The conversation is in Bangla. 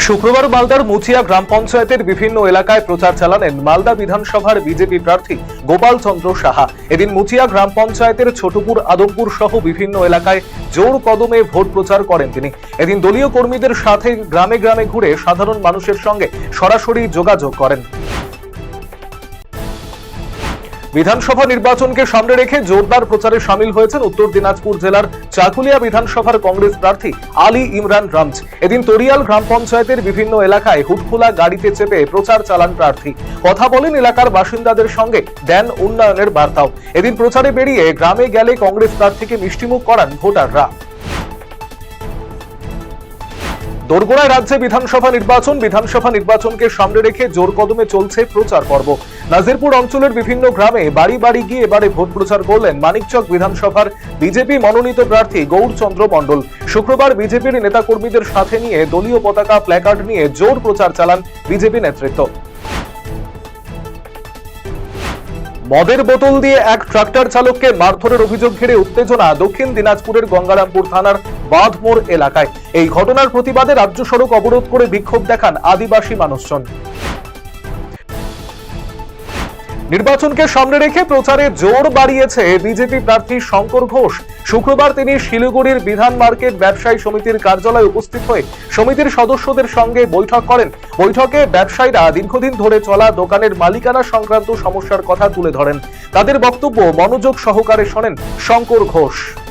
শুক্রবার মালদার মুচিয়া গ্রাম পঞ্চায়েতের বিভিন্ন এলাকায় প্রচার চালালেন মালদা বিধানসভার বিজেপি প্রার্থী গোপাল চন্দ্র সাহা। এদিন মুচিয়া গ্রাম পঞ্চায়েতের ছোটপুর আদমপুর সহ বিভিন্ন এলাকায় জোর কদমে ভোট প্রচার করেন তিনি। এদিন দলীয় কর্মীদের সাথে গ্রামে গ্রামে ঘুরে সাধারণ মানুষের সঙ্গে সরাসরি যোগাযোগ করেন। বিধানসভা নির্বাচনকে সামনে রেখে জোরদার প্রচারে সামিল হয়েছেন উত্তর দিনাজপুর জেলার চাকুলিয়া বিধানসভার কংগ্রেস প্রার্থী আলী ইমরান রামজ। এদিন তরিয়াল গ্রাম পঞ্চায়েতের বিভিন্ন এলাকায় হুডখোলা গাড়িতে চেপে প্রচার চালান প্রার্থী। কথা বলেন এলাকার বাসিন্দাদের সঙ্গে, দেন উন্নয়নের বার্তাও। এদিন প্রচারে বেরিয়ে গ্রামে গেলে কংগ্রেস প্রার্থীকে মিষ্টিমুখ করান ভোটাররা। দোরগোড়ায় রাজ্যে বিধানসভা নির্বাচনকে সামনে রেখে জোর কদমে চলছে প্রচার পর্ব। নাজিরপুর অঞ্চলের বিভিন্ন গ্রামে বাড়ি বাড়ি গিয়ে এবারে ভোট প্রচার করলেন মানিকচক বিধানসভার বিজেপি মনোনীত প্রার্থী গৌরচন্দ্র মণ্ডল। শুক্রবার বিজেপির নেতাকর্মীদের সাথে নিয়ে দলীয় পতাকা প্ল্যাকার্ড নিয়ে জোর প্রচার চালান বিজেপি নেতৃত্ব। মদের বোতল দিয়ে এক ট্রাক্টর চালককে মারধরের অভিযোগ ঘিরে উত্তেজনা দক্ষিণ দিনাজপুরের গঙ্গারামপুর থানার বাঁধমোড় এলাকায়। এই ঘটনার প্রতিবাদে রাজ্য সড়ক অবরোধ করে বিক্ষোভ দেখান আদিবাসী মানুষজন। নির্বাচনকে সামনে রেখে প্রচারে জোর বাড়িয়েছে বিজেপি প্রার্থী শঙ্কর ঘোষ। শুক্রবার তিনি শিলিগুড়ির বিধান মার্কেট ব্যবসায়ী সমিতির কার্যালয়ে উপস্থিত হয়ে সমিতির সদস্যদের সঙ্গে বৈঠক করেন। বৈঠকে ব্যবসায়ীরা দীর্ঘদিন ধরে চলা দোকানের মালিকানা সংক্রান্ত সমস্যার কথা তুলে ধরেন। তাদের বক্তব্য মনোযোগ সহকারে শোনেন শঙ্কর ঘোষ।